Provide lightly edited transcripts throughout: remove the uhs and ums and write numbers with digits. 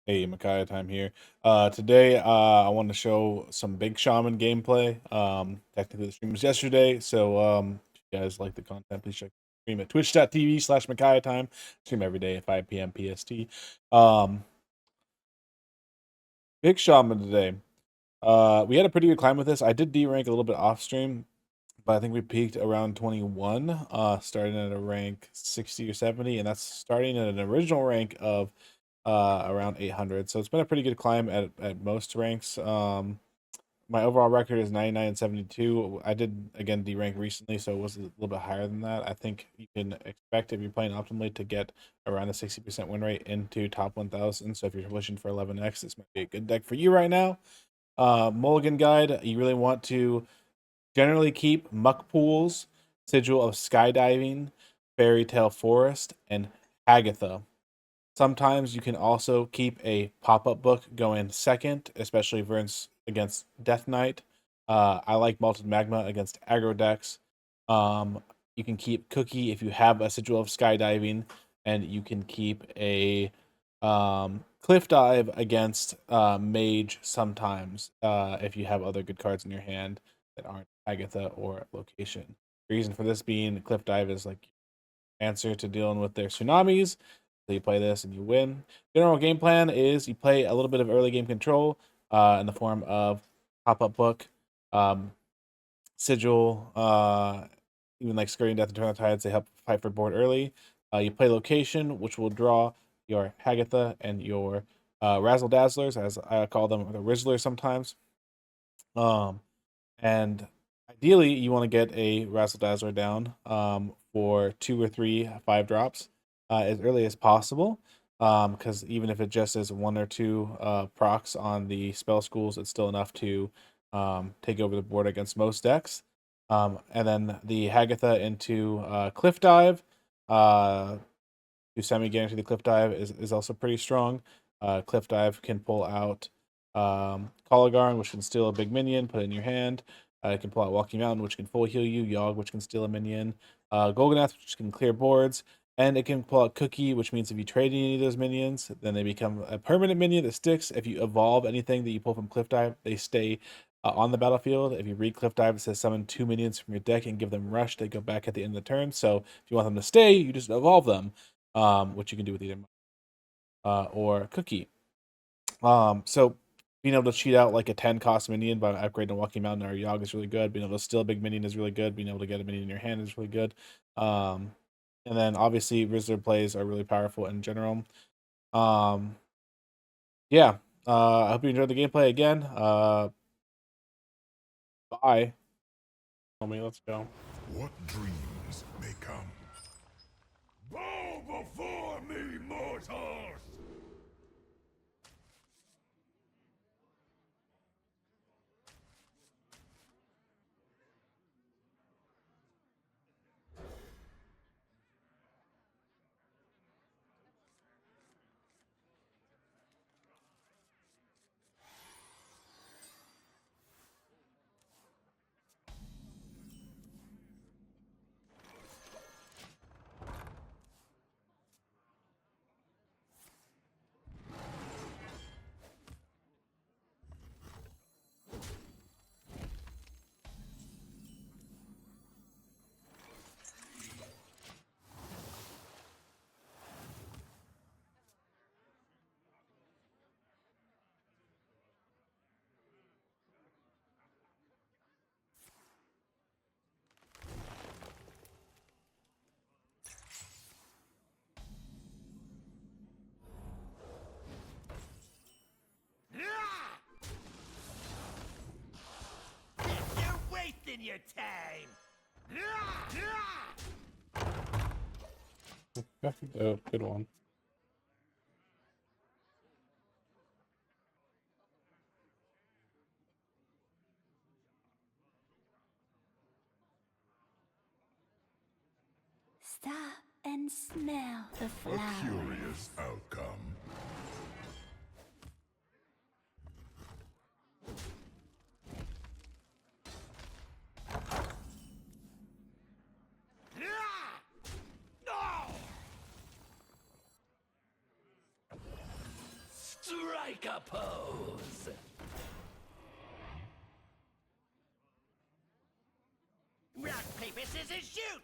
Hey, Micaiah time here. Today, I want to show some big shaman gameplay. Technically the stream was yesterday, so if you guys like the content, please check the stream at twitch.tv/Micaiah time. Stream every day at 5 p.m. PST. Big shaman today. We had a pretty good climb with this. I did D-rank a little bit off stream, but I think we peaked around 21, starting at a rank 60 or 70, and that's starting at an original rank of around 800. So it's been a pretty good climb at most ranks. My overall record is 99 and 72. I did again D-rank recently, so it was a little bit higher than that. I think you can expect, if you're playing optimally, to get around a 60% win rate into top 1000. So if you're pushing for 11x, this might be a good deck for you right now. Mulligan guide, you really want to generally keep Muck Pools, Sigil of Skydiving, Fairy Tale Forest, and Agatha. Sometimes you can also keep a pop-up book going second, especially against Death Knight. I like Malted Magma against aggro decks. You can keep Cookie if you have a Sigil of Skydiving, and you can keep a Cliff Dive against Mage sometimes if you have other good cards in your hand that aren't Agatha or Location. The reason for this being Cliff Dive is like answer to dealing with their tsunamis. So you play this and you win. General game plan is you play a little bit of early game control in the form of pop-up book, sigil, even like Scurrying Death and Turn the Tides. They help fight for board early. You play location, which will draw your Hagatha and your Razzle Dazzlers, as I call them, or the Rizzlers sometimes. And ideally, you want to get a Razzle Dazzler down for 2 or 3 5 drops as early as possible. Because even if it just is 1 or 2 procs on the spell schools, it's still enough to take over the board against most decks. And then the Hagatha into Cliff Dive. To semi-guarantee the Cliff Dive is also pretty strong. Cliff Dive can pull out Kalagarn, which can steal a big minion, put it in your hand. It can pull out Walking Mountain, which can full heal you. Yogg, which can steal a minion. Golganath, which can clear boards. And it can pull out Cookie, which means if you trade any of those minions, then they become a permanent minion that sticks. If you evolve anything that you pull from Cliff Dive, they stay on the battlefield. If you read Cliff Dive, it says summon 2 minions from your deck and give them rush. They go back at the end of the turn. So if you want them to stay, you just evolve them, which you can do with either or Cookie. So being able to cheat out like a 10 cost minion by upgrading a Walking Mountain or Yogg is really good. Being able to steal a big minion is really good. Being able to get a minion in your hand is really good. And then obviously Rizzler plays are really powerful in general. Yeah. I hope you enjoyed the gameplay again. Bye. Tell me, let's go. What dreams may come? Bow before me, mortals! You're wasting your time! Oh, good one. Stop and smell the flowers. A curious outcome. Strike a pose. Rock, paper, scissors, shoot!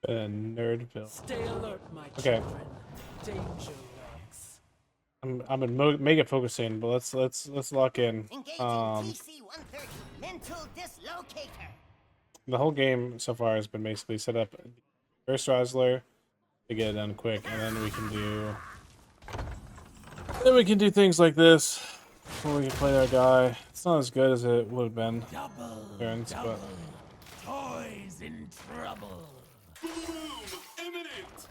Nerdville. Stay alert, my Okay. children. Danger lurks. I'm in mega focusing, but let's lock in. Engaging TC-130, mental dislocator. The whole game so far has been basically set up first Razzler to get it done quick, and then we can do things like this where we can play our guy. It's not as good as it would have been turns, but Toys in trouble. Imminent!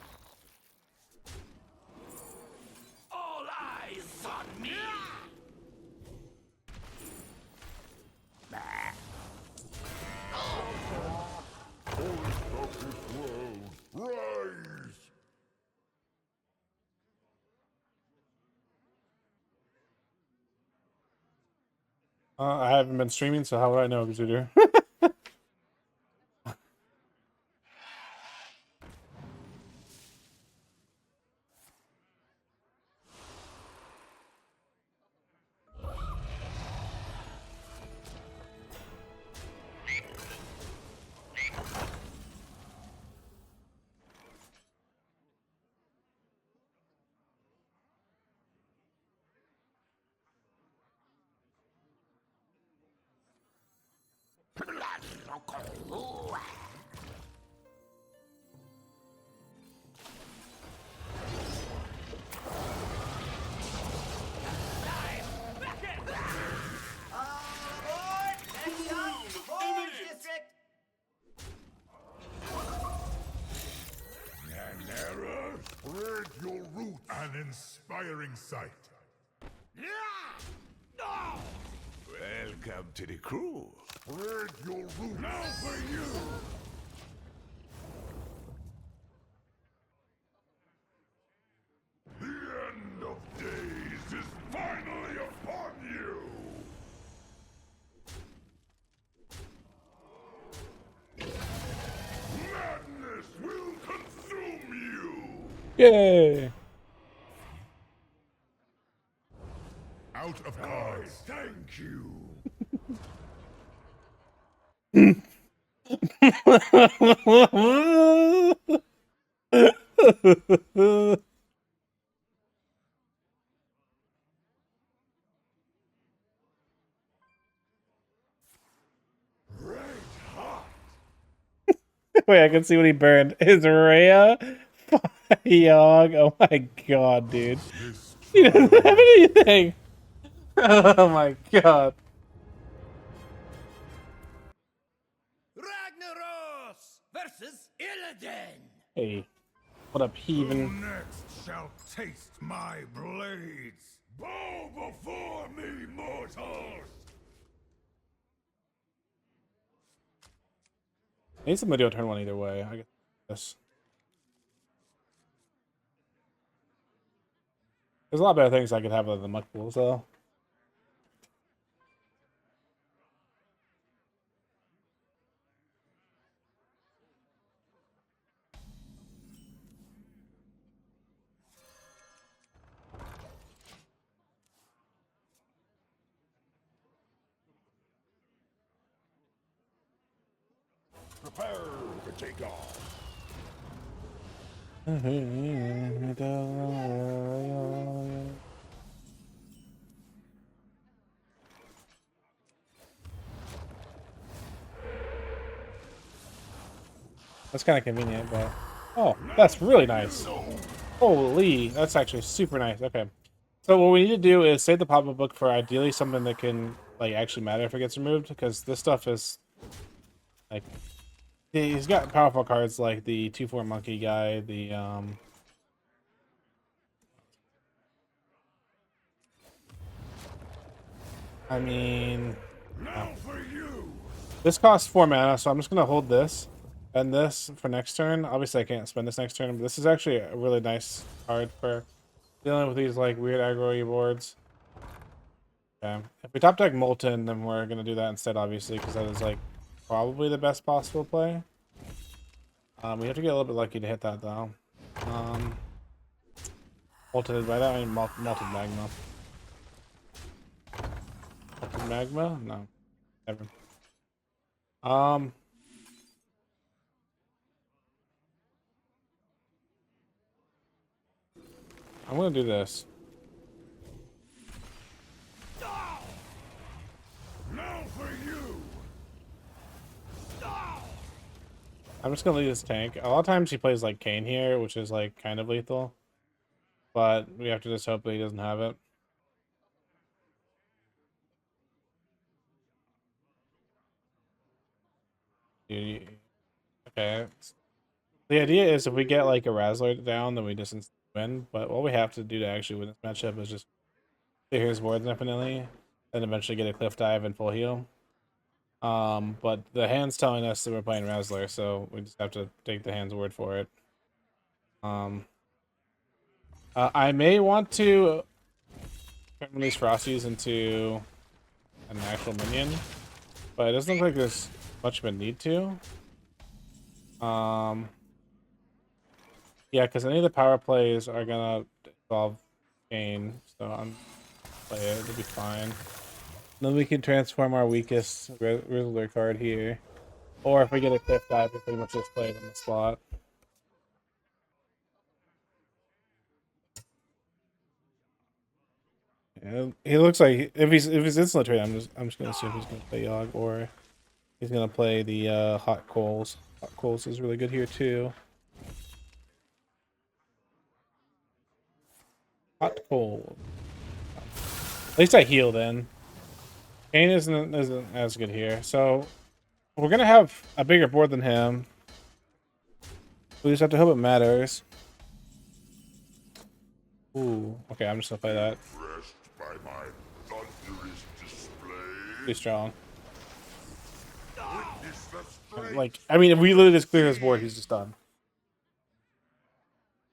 All eyes on me. Rise! I haven't been streaming, so how would I know, Gazuder? Spread your roots. An inspiring sight. Welcome to the crew. Spread your roots. Now for you. The end of days is finally upon you. Madness will consume you. Yay! Out of cards. Thank you. Wait, I can see what he burned. Is Rhea? Yog. Oh my god, dude. He doesn't have anything. Oh my god. Ragnaros versus Illidan. Hey, what up, heathen? Who next shall taste my blades? Bow before me, mortals! I need somebody to turn one either way. I guess. There's a lot better things I could have other than muck pools, though. Prepare to take off. That's kind of convenient, but... Oh, that's really nice. Holy, that's actually super nice. Okay. So what we need to do is save the pop-up book for ideally something that can, like, actually matter if it gets removed, because this stuff is, like... He's got powerful cards like the 2/4 monkey guy, the, I mean... Now for you! This costs 4 mana, so I'm just going to hold this and this for next turn. Obviously, I can't spend this next turn, but this is actually a really nice card for dealing with these, like, weird aggro boards. Okay. If we top deck Molten, then we're going to do that instead, obviously, because that is, like, probably the best possible play. We have to get a little bit lucky to hit that though. Molted by that, I mean malted magma. Malted magma? No. Never. I'm gonna do this. Now for you. I'm just gonna leave this tank. A lot of times he plays like Kane here, which is like kind of lethal. But we have to just hope that he doesn't have it. Okay. The idea is if we get like a Razzler down, then we just instantly win. But what we have to do to actually win this matchup is just clear his wards infinitely, and eventually get a cliff dive and full heal. But the hand's telling us that we're playing Razzler, so we just have to take the hand's word for it. I may want to turn these Frosties into an actual minion, but it doesn't look like there's much of a need to. Yeah, because any of the power plays are gonna involve Kane, so I'm play it. It'll be fine. Then we can transform our weakest Rizzler card here, or if we get a cliff dive, we pretty much just play it on the spot. Yeah, he looks like if he's instant trade, I'm just gonna assume he's gonna play Yogg, or he's gonna play the Hot Coals. Hot Coals is really good here too. Hot Coal. At least I heal then. Kane isn't as good here, so we're gonna have a bigger board than him. We just have to hope it matters. Ooh, okay, I'm just gonna play that. Impressed by my thunderous display. Pretty strong. Witness the strength. Like, I mean, if we literally just clear his board, he's just done.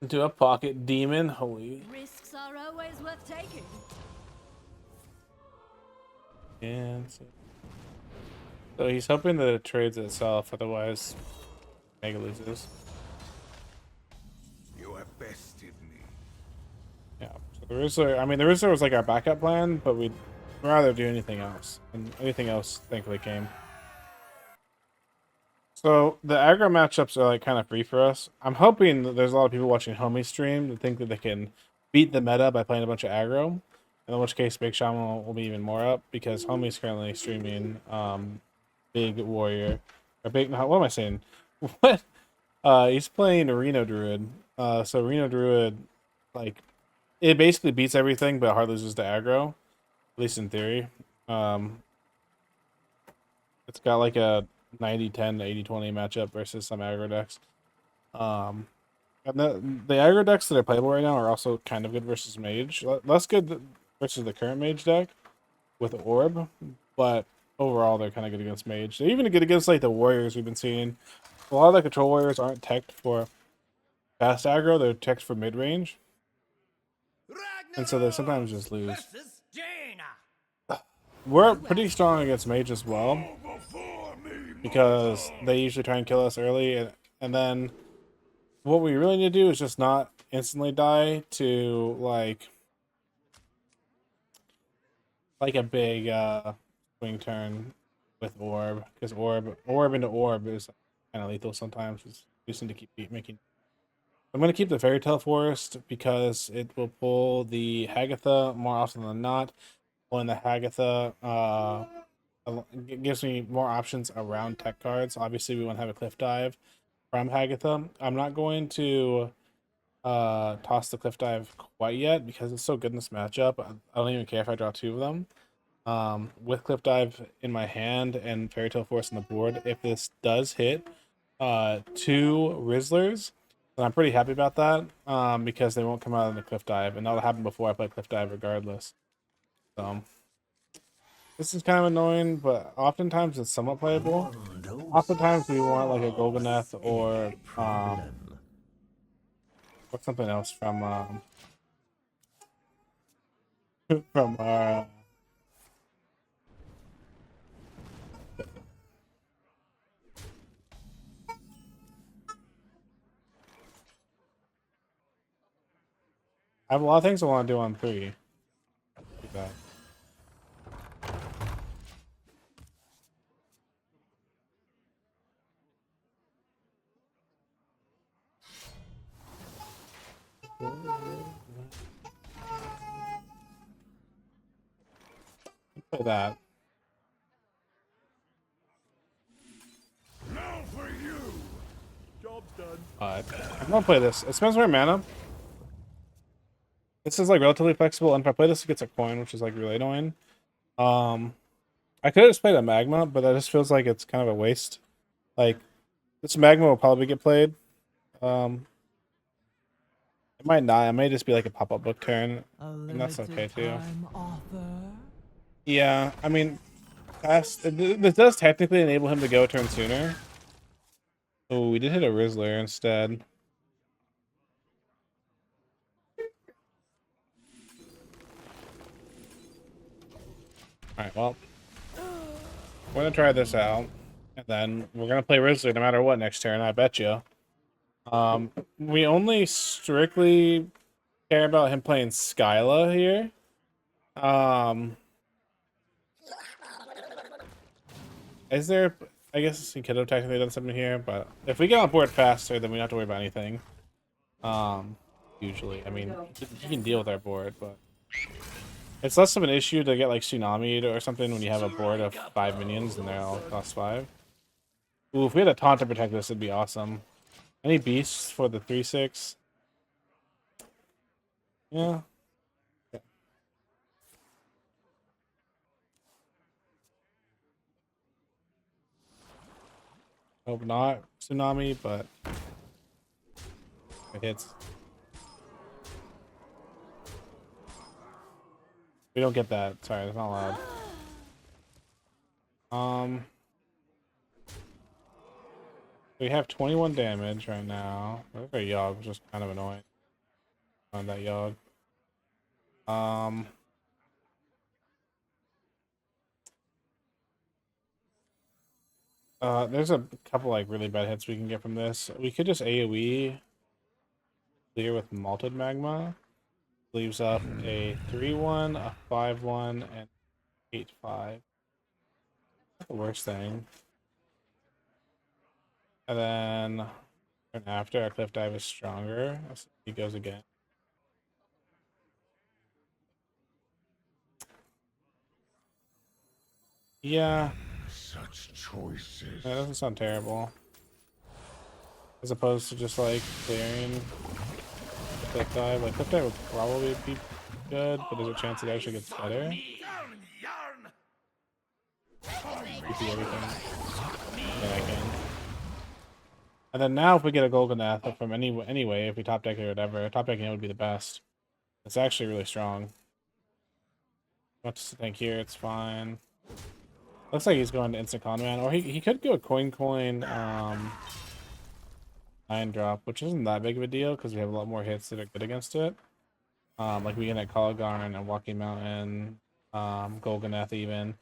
Into a pocket demon, holy. Risks are always worth taking. And so he's hoping that it trades itself, otherwise Mega loses. You have bested me. Yeah. So the Rizzler, I mean, the Rizzler was like our backup plan, but we'd rather do anything else. And anything else thankfully came. So the aggro matchups are like kind of free for us. I'm hoping that there's a lot of people watching Homie stream that think that they can beat the meta by playing a bunch of aggro. In which case, Big Shaman will be even more up because Homie's currently streaming Big Warrior or Big. What am I saying? What? He's playing Reno Druid. So Reno Druid, like, it basically beats everything, but hard loses to aggro, at least in theory. It's got like a 90-10 to 80-20 matchup versus some aggro decks. And the aggro decks that are playable right now are also kind of good versus Mage. Less good versus the current Mage deck with Orb, but overall they're kind of good against Mage. They're even good against like the Warriors we've been seeing. A lot of the control warriors aren't teched for fast aggro, they're teched for mid range. And so they sometimes just lose. We're pretty strong against Mage as well, because they usually try and kill us early, and then what we really need to do is just not instantly die to like a big swing turn with Orb, because Orb into Orb is kind of lethal sometimes. We just need to keep making. I'm going to keep the Fairy Tale Forest because it will pull the Hagatha more often than not. Pulling the Hagatha it gives me more options around tech cards. Obviously, we want to have a Cliff Dive from Hagatha. I'm not going to toss the Cliff Dive quite yet because it's so good in this matchup. I don't even care if I draw two of them. With Cliff Dive in my hand and Fairy Tale Force on the board, if this does hit two Rizzlers, then I'm pretty happy about that because they won't come out in the Cliff Dive, and that'll happen before I play Cliff Dive regardless. So this is kind of annoying, but oftentimes it's somewhat playable. Oftentimes we want like a Golganeth or something else from from our I have a lot of things I want to do on 3. Do that. Play that. Now for you. Job's done. I'm gonna play this. It spends more mana. This is like relatively flexible, and if I play this, it gets a coin, which is like really annoying. I could have just played a magma, but that just feels like it's kind of a waste. Like this magma will probably get played. It might not. It may just be like a pop-up book turn, and that's okay too. Yeah, I mean, this does technically enable him to go a turn sooner. Oh, we did hit a Rizzler instead. Alright, well, we're gonna try this out, and then we're gonna play Rizzler no matter what next turn, I bet you. We only strictly care about him playing Skyla here. Is there... I guess he could have technically done something here, but if we get on board faster, then we don't have to worry about anything. Usually. I mean, you can deal with our board, but... It's less of an issue to get, like, Tsunami'd or something when you have a board of 5 minions and they're all cost 5. Ooh, if we had a taunt to protect this, it'd be awesome. Any beasts for the 3/6? Yeah. Hope not Tsunami, but it hits. We don't get that. Sorry, that's not allowed. We have 21 damage right now. There's a Yogg, which is kind of annoying. On that Yogg. There's a couple like really bad hits we can get from this. We could just AoE clear with Malted Magma. Leaves up a 3/1, a 5/1, and 8/5. Not the worst thing. And then after, our Cliff Dive is stronger. He goes again. Yeah. Such choices. That doesn't sound terrible. As opposed to just like clearing Cliff Dive. Like Cliff Dive would probably be good, but there's a chance it actually gets better. PP everything. Yeah, I can. And then now if we get a Golganath from anyway, if we top deck it or whatever, top decking it would be the best. It's actually really strong. Not to think here, it's fine. Looks like he's going to instant con man, or he could go coin 9-drop, which isn't that big of a deal because we have a lot more hits that are good against it. Like we can at Colgarn and Walking Mountain, Golganath even.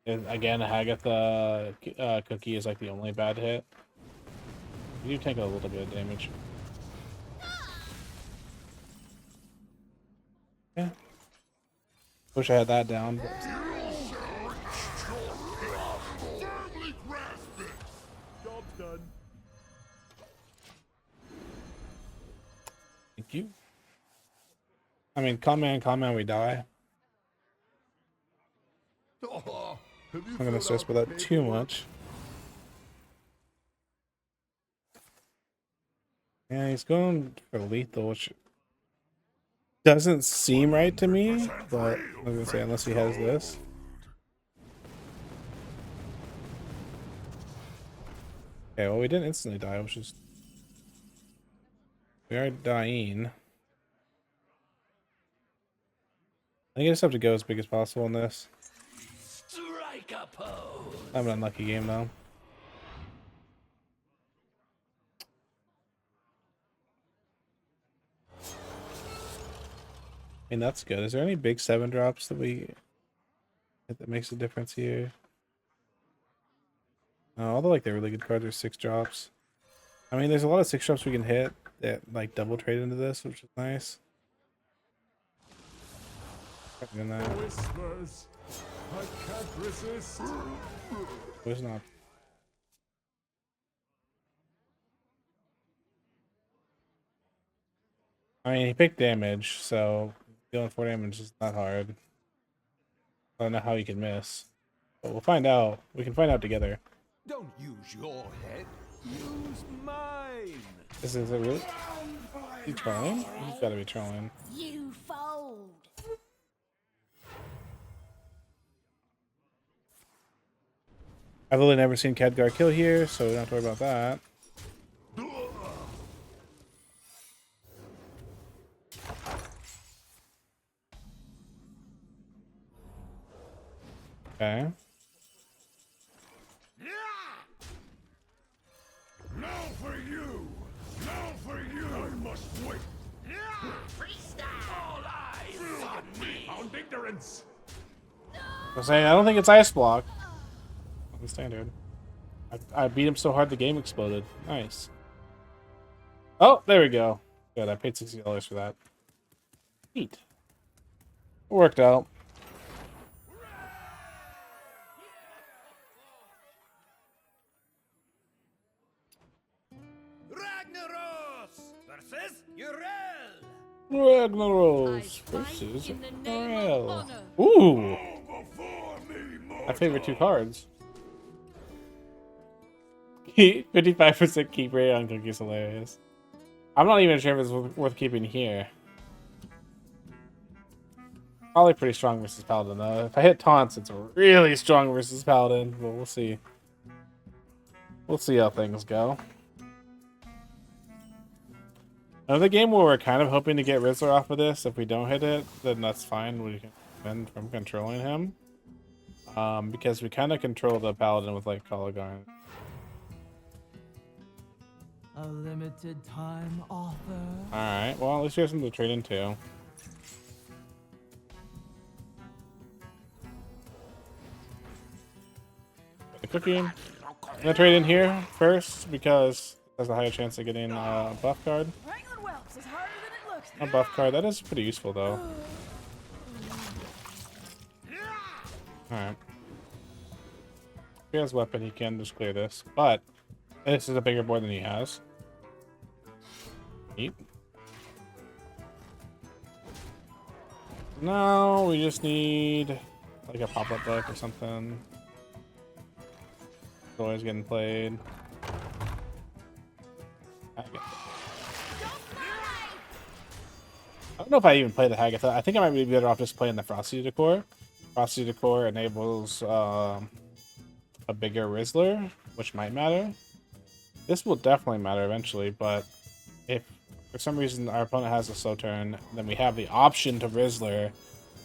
And again, Hagatha Cookie is like the only bad hit. You take a little bit of damage. Yeah. Wish I had that down. But... Job's done. Thank you. I mean, con man, we die. I'm gonna stress about that too much. Yeah, he's going for lethal, which doesn't seem right to me, but I was gonna say, unless he has this. Okay, well, we didn't instantly die, which is... We are dying. I think I just have to go as big as possible in this. Strike a pose. I'm an unlucky game, though. I mean, that's good. Is there any big 7-drops that makes a difference here? Although like the really good cards are 6-drops. I mean, there's a lot of 6-drops we can hit that like double trade into this, which is nice. In that. Whispers. I can't resist. There's not. I mean, he picked damage, so dealing 4 damage is not hard. I don't know how he can miss. But we'll find out. We can find out together. Don't use your head. Use mine. This is it really? He's trolling? He's gotta be trolling. You fold. I've really never seen Khadgar kill here, so we don't have to worry about that. Okay. Now for you! Now for you! I must wait! All eyes on me. Found ignorance. I'm saying I don't think it's ice block. On the standard. I beat him so hard the game exploded. Nice. Oh, there we go. Good, I paid $60 for that. Neat. It worked out. Ragnaros versus Urel! Ragnaros versus Urel. Ooh! Before me, My favorite 2 cards. 55% keep rate on Cookie's hilarious. I'm not even sure if it's worth keeping here. Probably pretty strong versus Paladin though. If I hit taunts, it's really strong versus Paladin, but we'll see. We'll see how things go. Another game where we're kind of hoping to get Rizzler off of this. If we don't hit it, then that's fine. We can win from controlling him. Because we kind of control the Paladin with like Mulligan. A limited time offer. Alright, well at least we have something to trade into. The cookie. I'm gonna trade in here first because it has a higher chance of getting a buff card. Wrangling whelps is harder than it looks. A buff card, that is pretty useful though. Alright. If he has weapon, he can just clear this, but this is a bigger board than he has. Neat. No, we just need like a pop-up book or something. It's always getting played. I don't know if I even play the Hagatha. I think I might be better off just playing the Frosty Decor. Frosty Decor enables a bigger Rizzler, which might matter. This will definitely matter eventually, but if for some reason our opponent has a slow turn, then we have the option to Rizzler.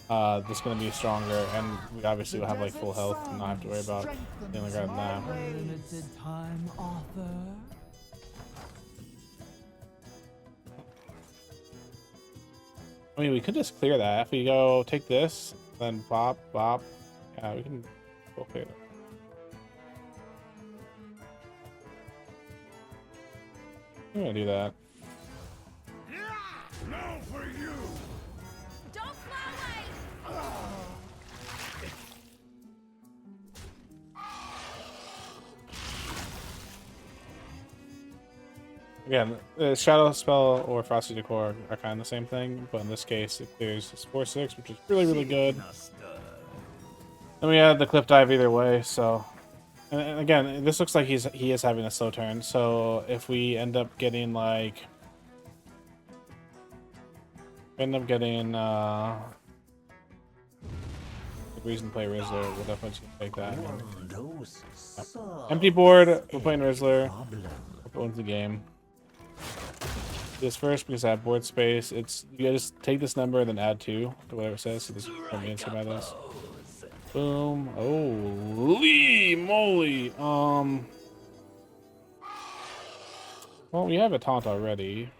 That's going to be stronger, and we obviously will have like full health and not have to worry about dealing with that. A limited time offer. I mean, we could just clear that. If we go take this, then bop, bop. Yeah, we can go clear that. I'm gonna do that. Now for you! Don't fly away. Again, Shadow Spell or Frosty Decor are kind of the same thing, but in this case, it clears 4/6, which is really, really good. And we had the clip dive either way, so. And again, this looks like he is having a slow turn. So if we end up getting like, reason to play Rizzler, we'll definitely take that. Yep. Empty board. We're playing Rizzler. We're going to the game. This first because I have board space. It's you gotta just take this number and then add 2 to whatever it says. So this is me answer by this. Boom. Holy moly. Well, we have a taunt already.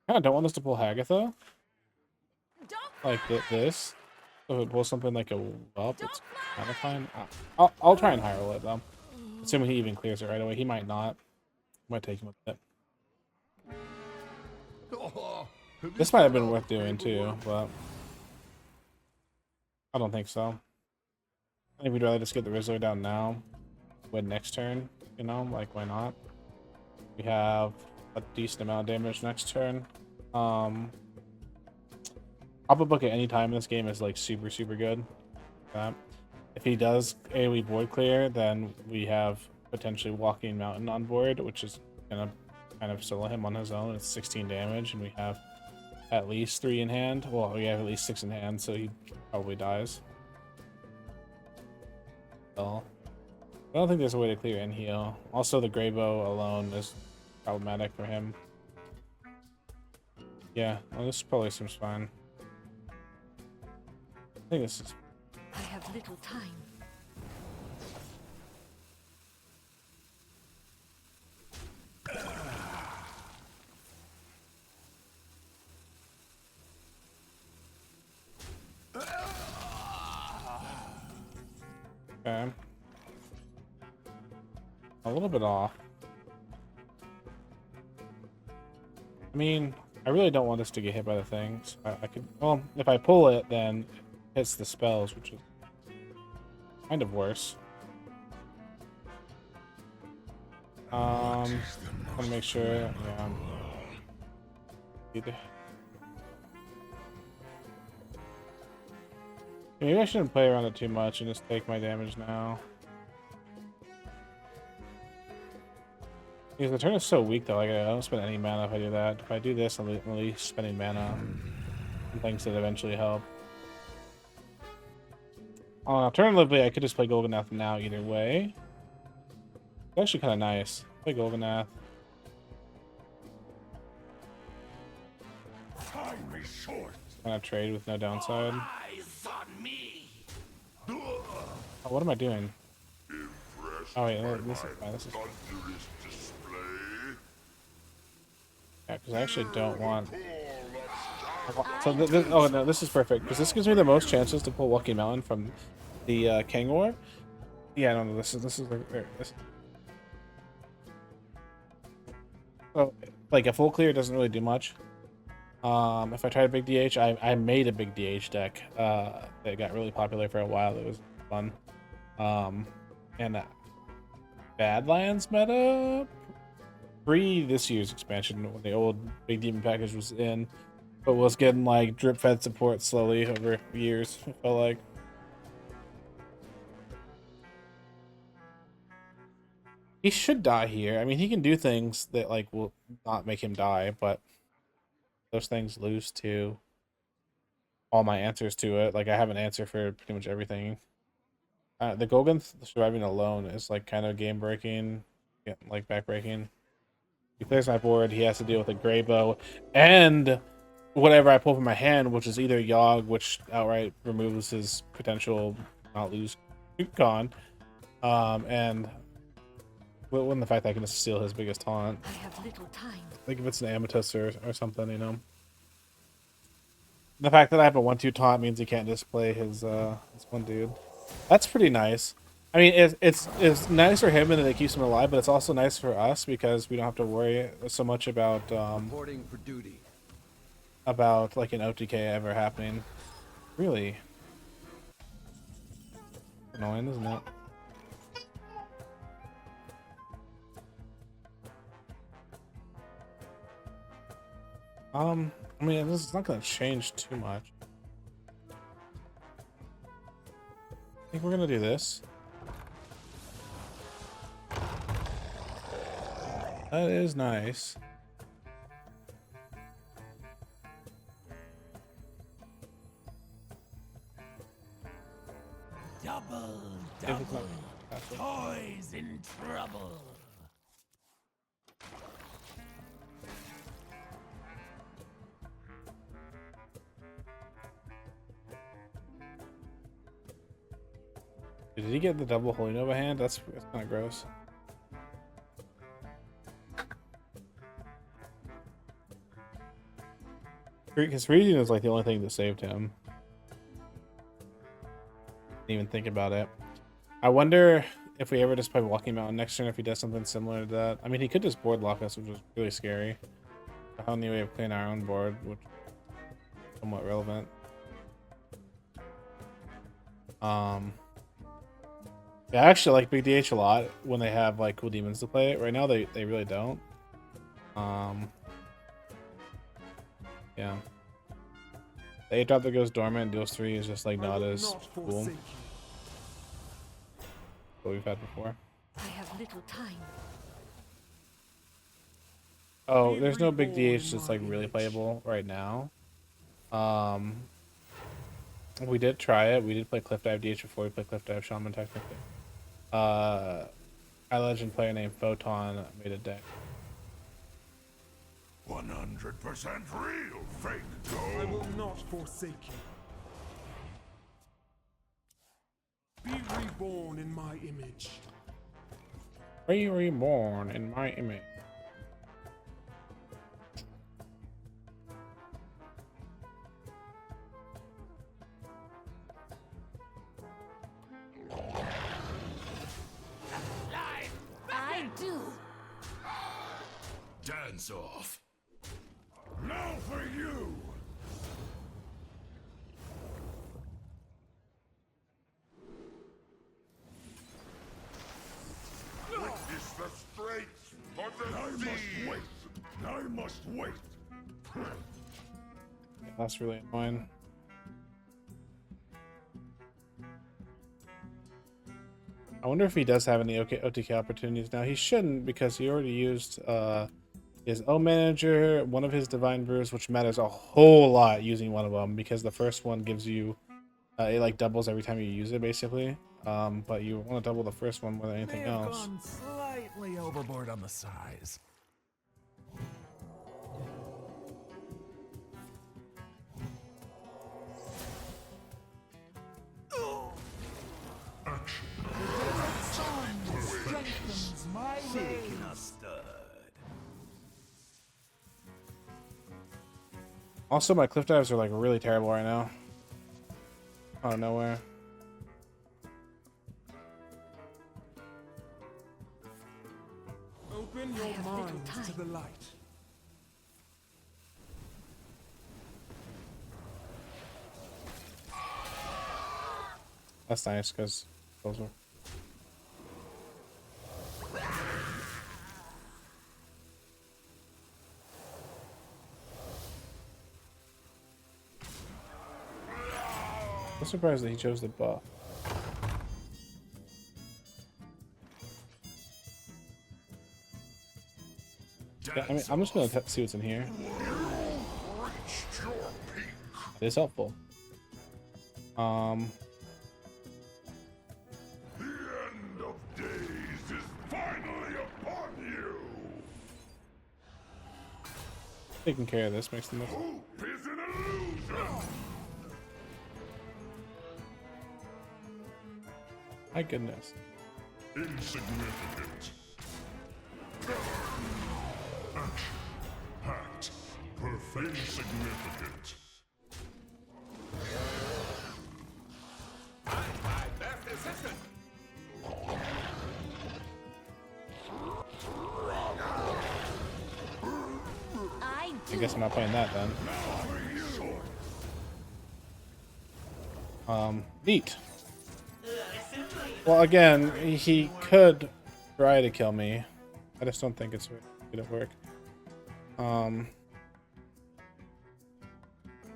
I kinda don't want us to pull Hagatha. Like this. So if it pulls something like a whelp, it's kind of fine. I'll try and high roll it though. Assuming he even clears it right away. He might not. Might take him a bit. This might have been worth doing too, but I don't think so. I think we'd rather just get the Rizzler down now. Win next turn, you know, like why not? We have a decent amount of damage next turn. Pop a book at any time in this game is like super good. If he does AoE Void Clear, then we have potentially Walking Mountain on board, which is gonna kind of solo him on his own. It's 16 damage, and we have at least 3 in hand. Well, we have at least 6 in hand, so he probably dies. Well, I don't think there's a way to clear in heal. Also, the Greybow alone is problematic for him. Yeah, well, this probably seems fine. I think this is. I have little time. Okay. A little bit off. I mean, I really don't want this to get hit by the things. I could, well, if I pull it, then it hits the spells, which is kind of worse. Want to make sure, yeah. Maybe I shouldn't play around it too much and just take my damage now. Because the turn is so weak though, like I don't spend any mana if I do that. If I do this, I'm at least spending mana on things that eventually help. Alternatively, I could just play Golganath now either way. It's actually kind of nice. Play Golganath. Time is short. Kind of trade with no downside. Eyes on me. Oh, what am I doing? Oh wait, this is fine. This is Thunderous display. yeah, because I actually don't want. So oh no, this is perfect because this gives me the most chances to pull Walking Mountain from the Kangor. Yeah, no, this is this. So like a full clear doesn't really do much. If I tried a big DH, I made a big DH deck that got really popular for a while. It was fun. And Badlands meta pre this year's expansion when the old Big Demon package was in, but was getting like drip fed support slowly over years. I felt like. He should die here. I mean, he can do things that like will not make him die, but those things lose to all my answers to it. Like I have an answer for pretty much everything. The Golgan surviving alone is like kind of game breaking, yeah, like back breaking. He clears my board. He has to deal with a Greybow and whatever I pull from my hand, which is either Yogg, which outright removes his potential not lose con, and the fact that I can just steal his biggest taunt. I have little time. Like if it's an Amethyst or something, you know. The fact that I have a 1/2 taunt means he can't just play his one dude. That's pretty nice. I mean, it's nice for him and it keeps him alive, but it's also nice for us because we don't have to worry so much about Reporting for duty. about like an OTK ever happening. Really annoying, isn't it? I mean, this is not going to change too much. I think we're going to do this. That is nice. Double, If it's double. not faster. Toys in trouble. Did he get the double Holy Nova hand? That's kind of gross. His freezing is like the only thing that saved him. Didn't even think about it. I wonder if we ever just play Walking Mountain next turn if he does something similar to that. I mean, he could just board lock us, which was really scary. A whole new way of playing our own board, which is somewhat relevant. Yeah, I actually like Big DH a lot when they have like cool demons to play it. Right now they really don't. Yeah. The 8-drop that goes dormant and deals 3 is just like not as cool. What we've had before. I have little time. Oh, there's no Big DH that's like really playable right now. We did try it. We did play Cliff Dive DH before we played Cliff Dive Shaman technically. High Legend player named Photon made a deck. 100% real, fake I gold. will not forsake you. Be reborn in my image. Be reborn in my image. I do. Dance off. Now for you. Witness the straits of the sea. I must wait. That's really annoying. I wonder if he does have any OTK opportunities now. He shouldn't because he already used his O Manager, one of his Divine Brews, which matters a whole lot using one of them because the first one gives you it like doubles every time you use it basically. But you want to double the first one more than anything else. Gone slightly overboard on the size. Strengthens my Shaking a rage. stud. Also, my cliff dives are like really terrible right now. Out of nowhere. Open I your have little mind to time. the light. That's nice because those are. I'm surprised that he chose the buff. Yeah, I mean, I'm just gonna see what's in here. Reached your peak. It is helpful. The end of days is finally upon you. Taking care of this makes the most. Hope is an illusion. My goodness. Insignificant. Action. Packed. Perfect. Insignificant. I I do. guess I'm not playing that then. Neat. Well, again, he could try to kill me. I just don't think it's gonna work.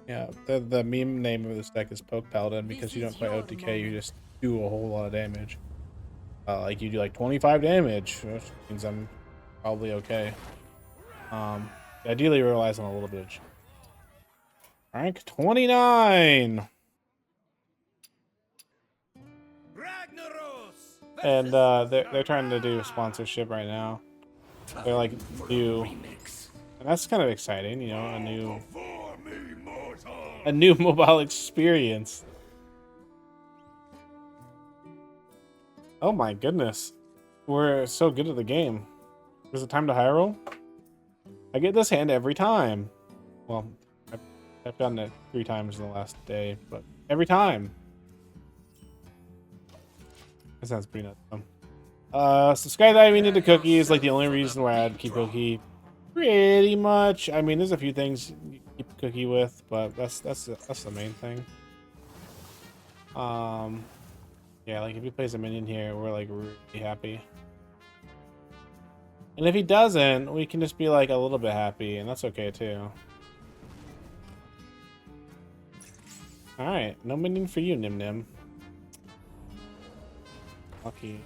Yeah, the meme name of this deck is Poke Paladin because you don't play OTK, you just do a whole lot of damage. Like you do like 25 damage, which means I'm probably okay. Ideally relies on a little bit of rank 29. And they're trying to do sponsorship right now. They're like new, and that's kind of exciting, you know, Before me, mortal. a new mobile experience. Oh my goodness, we're so good at the game. Is it time to high roll? I get this hand every time. Well, I've gotten it 3 times in the last day, but every time. That sounds pretty nuts. So skydiving into Cookie is like the only reason why I'd keep Cookie. Pretty much. I mean, there's a few things you keep Cookie with, but that's the main thing. Yeah, like if he plays a minion here, we're like really happy. And if he doesn't, we can just be like a little bit happy, and that's okay too. Alright, no minion for you, Nim Nim. Lucky.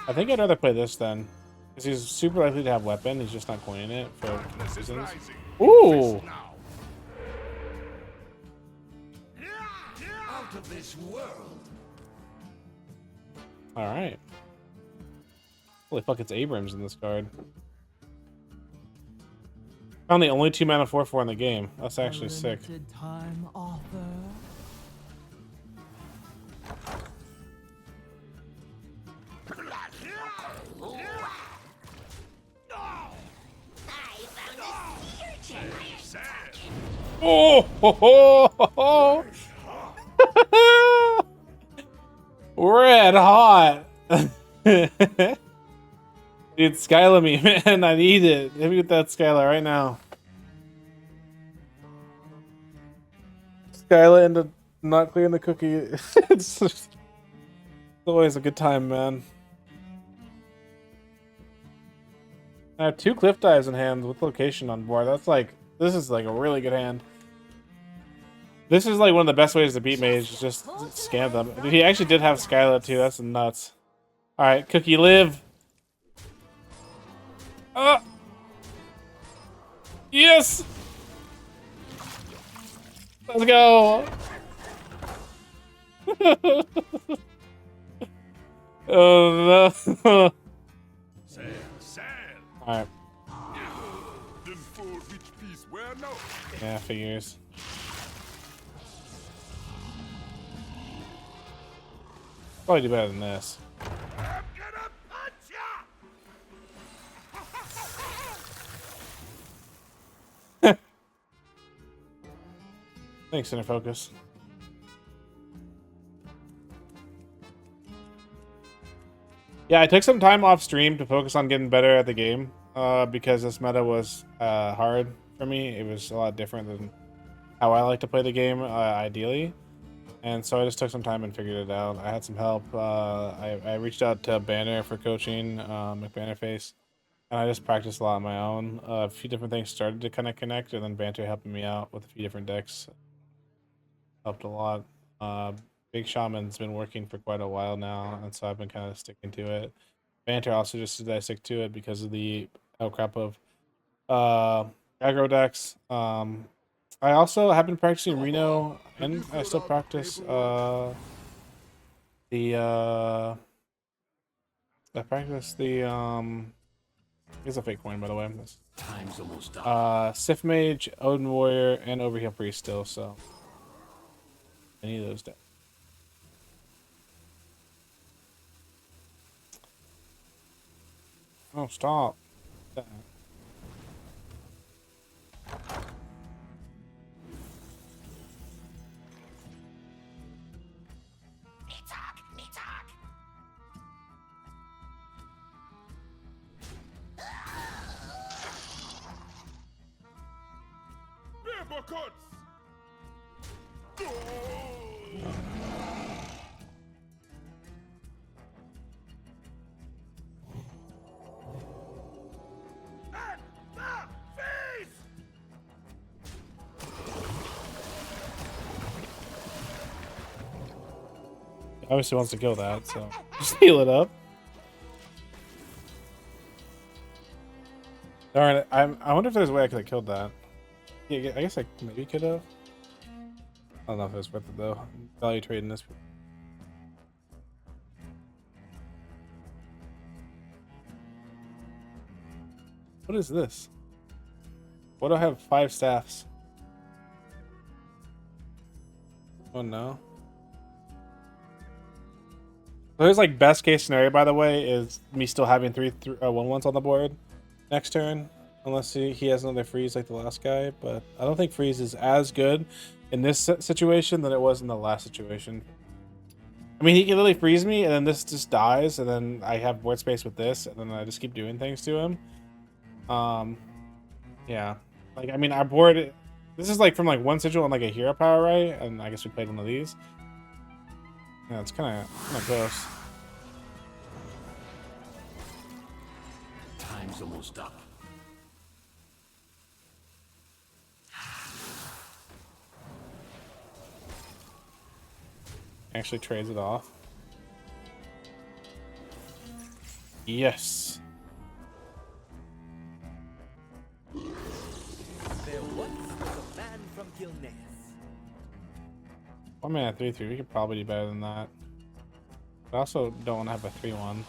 I think I'd rather play this then. Because he's super likely to have weapon, he's just not coining it for reasons. Ooh! Out of this world. Alright. Holy fuck, it's Abrams in this card. Found the only 2 mana 4/4 in the game. That's actually sick. Limited time offer. I found a seer gem. Oh! Ho, ho, ho. Red hot! Dude, Skyla me, man. I need it. Let me get that Skyla right now. Skyla into not clearing the cookie. It's always a good time, man. I have 2 cliff dives in hand with location on board. That's like, this is like a really good hand. This is like one of the best ways to beat Mage, is just scam them. He actually did have Skyla too, that's nuts. Alright, Cookie, live! Yes! Let's go! Oh no! Alright. Yeah, figures. Probably do better than this. I'm gonna punch ya! Thanks, Center Focus. Yeah, I took some time off stream to focus on getting better at the game because this meta was hard for me. It was a lot different than how I like to play the game ideally. And so I just took some time and figured it out. I had some help. I reached out to Banner for coaching, McBannerface, and I just practiced a lot on my own. A few different things started to kind of connect, and then Banter helping me out with a few different decks. Helped a lot. Big Shaman's been working for quite a while now, and so I've been kind of sticking to it. Banter also just did I stick to it because of the outcrop of aggro decks. I also have been practicing Reno, and I still practice I practice the here's a fake coin by the way. Time's almost up. Sif Mage, Odin Warrior, and Overheal Priest still, so any of those decks. Oh, stop. Me talk. Paper cuts. At the face! Obviously wants to kill that, so just heal it up. Darn it! I wonder if there's a way I could have killed that. Yeah, I guess I maybe could have. I don't know if it was worth it though. Value trading this. What is this? What do I have 5 staffs? Oh no. So his like best case scenario, by the way, is me still having 3 1/1s on the board next turn, unless he has another freeze like the last guy. But I don't think freeze is as good in this situation than it was in the last situation. I mean, he can literally freeze me, and then this just dies, and then I have board space with this, and then I just keep doing things to him. Yeah, like I mean, our board. This is like from like one sigil and like a hero power, right? And I guess we played one of these. Yeah, it's kind of gross. Time's almost up. Actually trades it off. Yes. There once was a man from Gilneas. 1 mana 3/3. We could probably do better than that. But I also don't want to have a 3/1.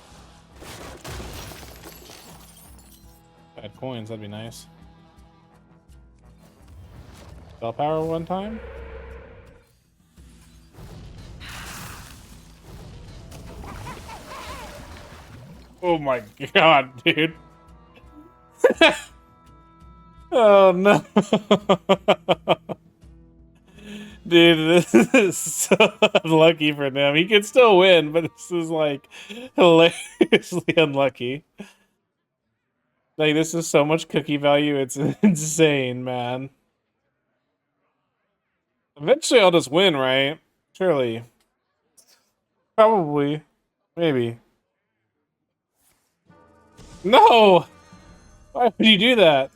Add coins, that'd be nice. Spell power one time. Oh my god, dude. Oh no. Dude, this is so unlucky for them. He can still win, but this is like hilariously unlucky. Like, this is so much cookie value, it's insane, man. Eventually I'll just win, right? Surely. Probably. Maybe. No! Why would you do that?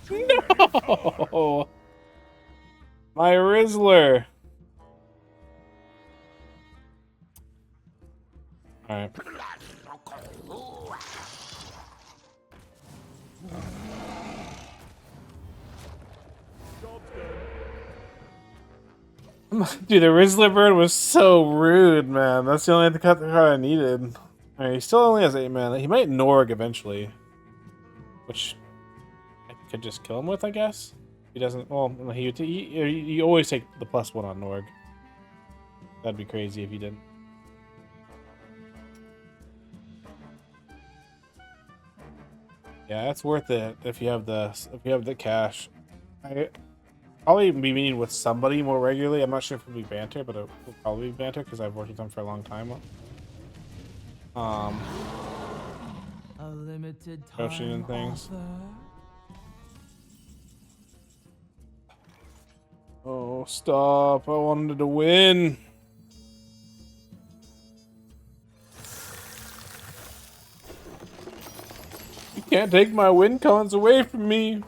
No! My Rizzler. Alright. Dude, the Rizzler burn was so rude, man. That's the only cut the card I needed. Alright, he still only has 8 mana. He might Norg eventually. Which I could just kill him with, I guess. He doesn't. Well, you always take the +1 on Norg. That'd be crazy if he didn't. Yeah, that's worth it if you have the cash. I probably be meeting with somebody more regularly. I'm not sure if it'll be banter, but it will probably be banter because I've worked with them for a long time. A limited Potion and time things. offer. Oh, stop. I wanted to win. You can't take my win cons away from me.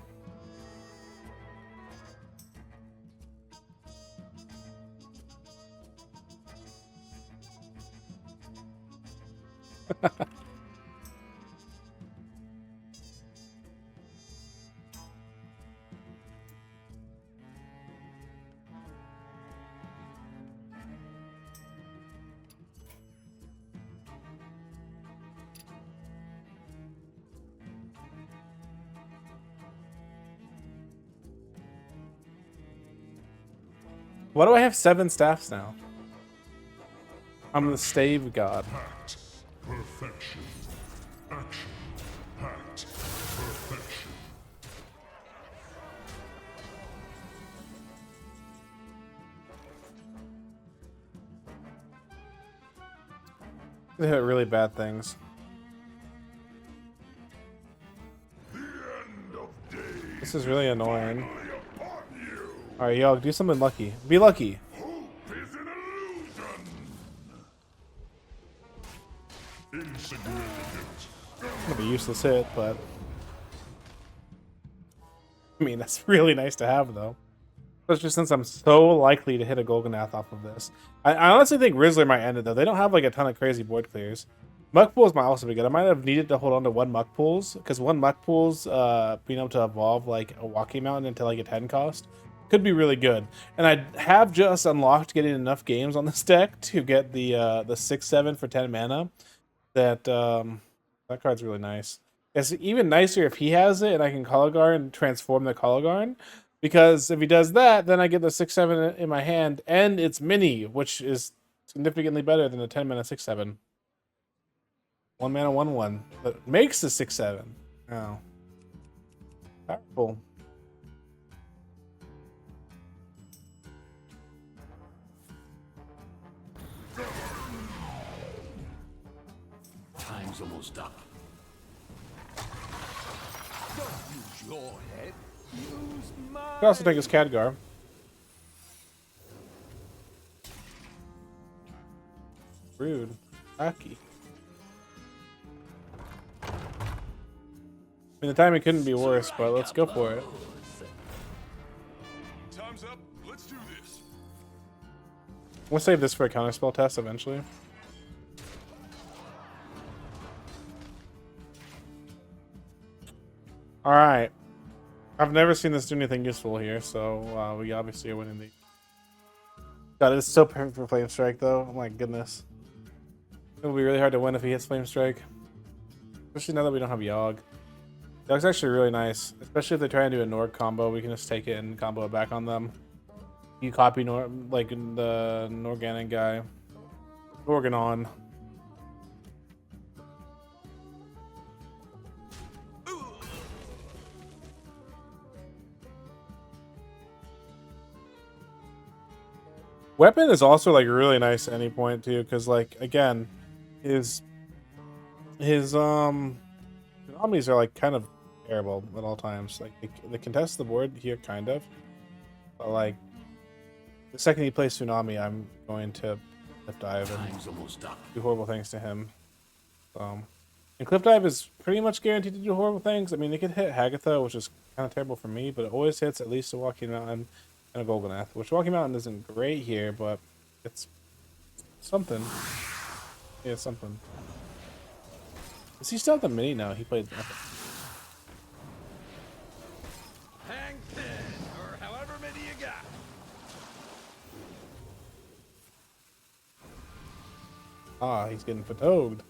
Why do I have 7 staffs now? I'm the stave god. Pact. Perfection. Action. Pact. Perfection. They hit really bad things. The end of days. This is really annoying. Finally upon you. Alright, y'all, do something lucky. Be lucky. Hope is an illusion. Insignificant. It's gonna be a useless hit, but I mean, that's really nice to have, though. Especially since I'm so likely to hit a Golganath off of this. I honestly think Rizzler might end it, though. They don't have, like, a ton of crazy board clears. Muck Pools might also be good. I might have needed to hold on to 1 Muck Pools, because 1 Muck Pools, being able to evolve, like, a Walking Mountain into, like, a 10 cost could be really good. And I have just unlocked getting enough games on this deck to get the 6/7 for 10 mana. That card's really nice. It's even nicer if he has it and I can Cologarn and transform the Cologarn. Because if he does that, then I get the 6/7 in my hand and it's mini, which is significantly better than the 10 mana 6/7. 1 mana 1/1. But makes the 6/7. Oh. Powerful. Time's almost up. Don't use your head. Use You can also take his Khadgar. Rude. Lucky. I mean, the timing couldn't be worse, but let's go for it. Time's up. Let's do this. We'll save this for a counterspell test eventually. Alright. I've never seen this do anything useful here, so we obviously are winning the... God, it's so perfect for Flame Strike, though. Oh my goodness. It'll be really hard to win if he hits Flame Strike. Especially now that we don't have Yogg. Yogg's actually really nice. Especially if they try and do a Norg combo, we can just take it and combo it back on them. You copy like the Norganon guy. Norganon. Weapon is also like really nice at any point too, because like again, his tsunamis are like kind of terrible at all times. Like they contest the board here kind of, but like the second he plays tsunami, I'm going to cliff dive and do horrible things to him. And cliff dive is pretty much guaranteed to do horrible things. I mean, it could hit Hagatha, which is kind of terrible for me, but it always hits at least a Walking Mountain and a Golganath, which Walking Mountain isn't great here, but it's something. Yeah, it's something. Is he still at the mini? No, he played nothing. Hang 10, or however many you got. Ah, he's getting fatigued.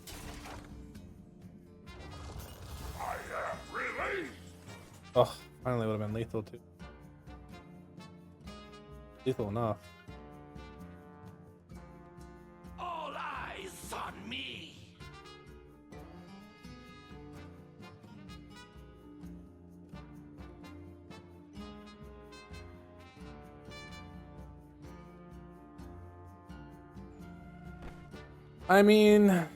I am released. Oh, finally would have been lethal too. Lethal enough. All eyes on me. I mean,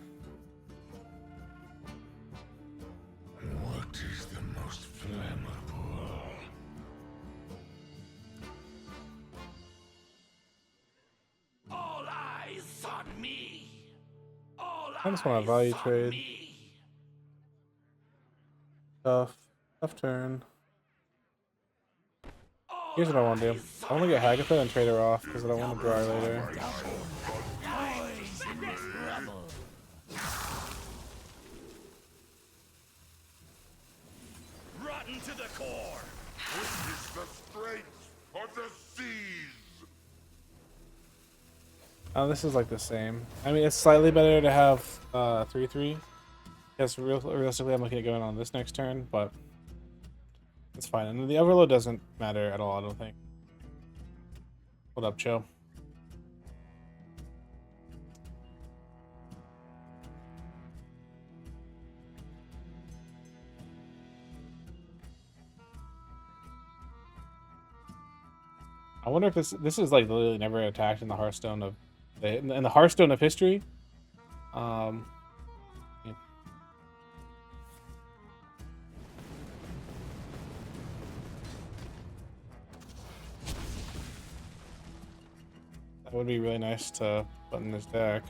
What is the most flammable? All eyes on me. All I just want a value trade. me. Tough turn. Here's what I want to do. I want to get Hagatha and trade her off because I don't want to draw her later. Rotten to the core. Witness the strength of the seas. Oh, this is like the same. I mean, it's slightly better to have 3/3. Yes, realistically, I'm looking at going on this next turn, but it's fine. And the overload doesn't matter at all, I don't think. What up, Joe? I wonder if this is like literally never attacked in the Hearthstone of in the Hearthstone of history. Yeah. That would be really nice to put in this deck.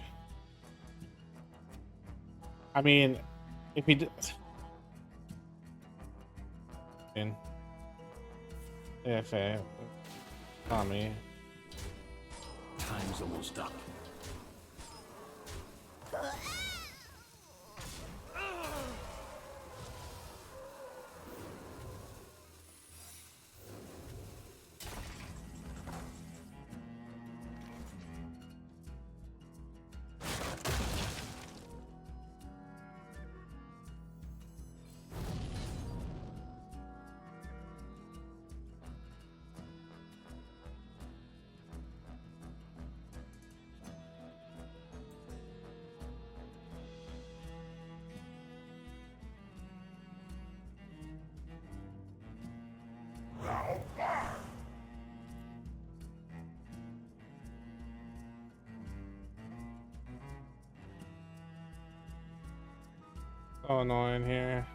I mean, if he did... Okay. Tommy. Time's almost up. So annoying here.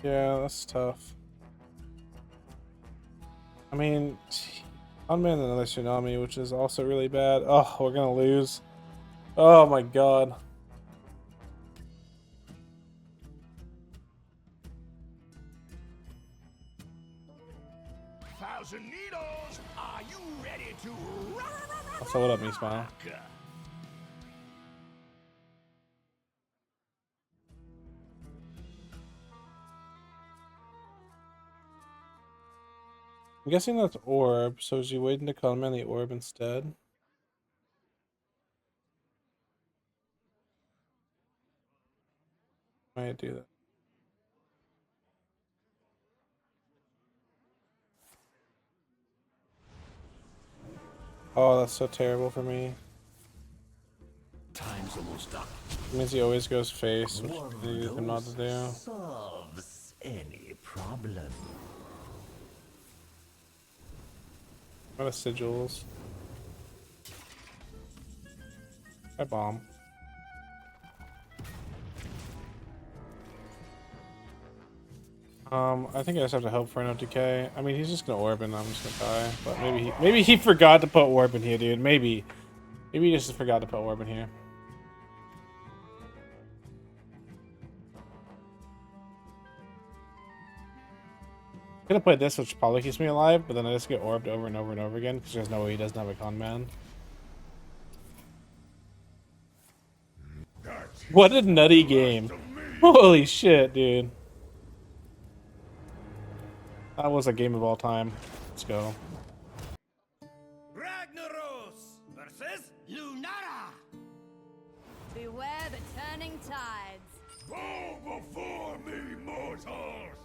Yeah, that's tough. I mean, unman another tsunami, which is also really bad. Oh, we're gonna lose. Oh my god. Thousand Needles, are you ready to rock? So what up, me smile? I'm guessing that's orb, so is he waiting to come in the orb instead? Might do that. Oh, that's so terrible for me. Time's almost up. It means he always goes face, which I need him not to do. Solves any problem. What a sigils. I bomb. I think I just have to hope for enough decay. I mean, he's just gonna orb and I'm just gonna die. But maybe he forgot to put orb in here, dude. Maybe he just forgot to put orb in here. I'm gonna play this, which probably keeps me alive, but then I just get orbed over and over and over again because there's no way he doesn't have a con man. What a nutty game! Holy shit, dude! That was a game of all time. Let's go. Ragnaros versus Lunara! Beware the turning tides. Go before me, mortals!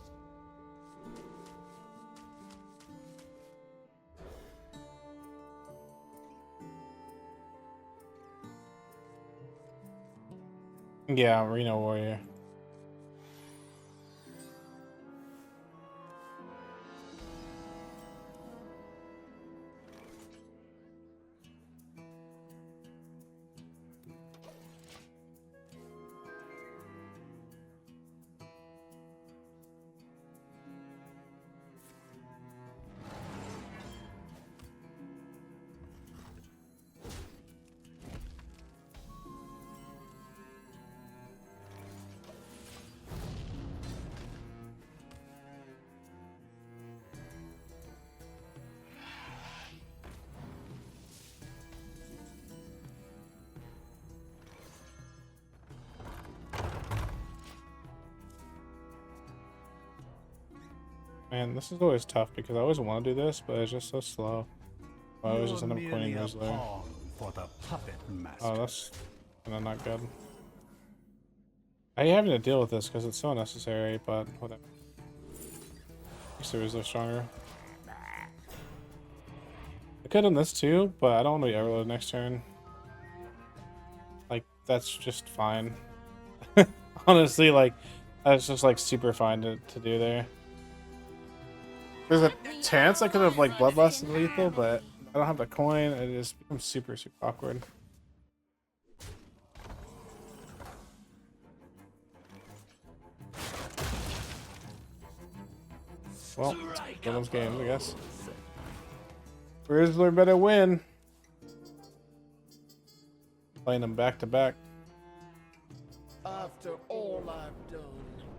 Yeah, Reno Warrior. Man, this is always tough because I always want to do this, but it's just so slow. I always just end up coining Rizzler. For the puppet master. Oh, that's kinda not good. I hate having to deal with this because it's so unnecessary, but whatever. Makes the Rizzler stronger. I could have done this too, but I don't want to be overloaded next turn. Like, that's just fine. Honestly, like, that's just like super fine to do there. There's a chance I could have like bloodlusted lethal, but I don't have the coin. It just becomes super awkward. Well, one of those games, I guess. Rizzler better win. Playing them back to back. After all I've done,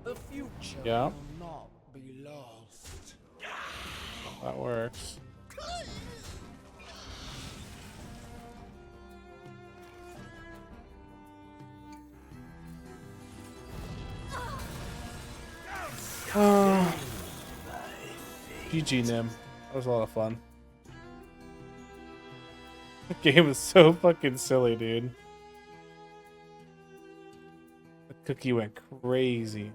the future Yeah. will not be lost. That works. GG Nim. That was a lot of fun. The game was so fucking silly, dude. The cookie went crazy.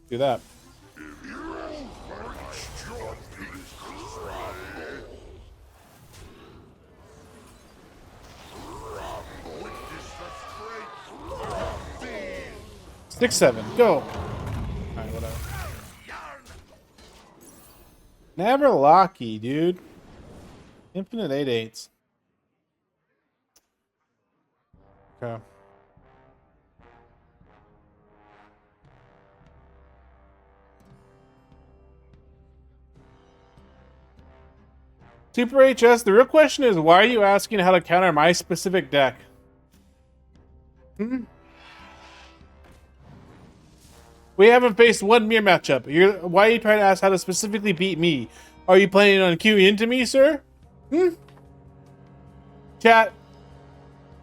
Do that. Six, 7, go. Alright, whatever. Never locky, dude. Infinite 8/8s. Okay. Super HS, the real question is, why are you asking how to counter my specific deck? We haven't faced one mirror matchup. Why are you trying to ask how to specifically beat me? Are you planning on queuing into me, sir? Chat,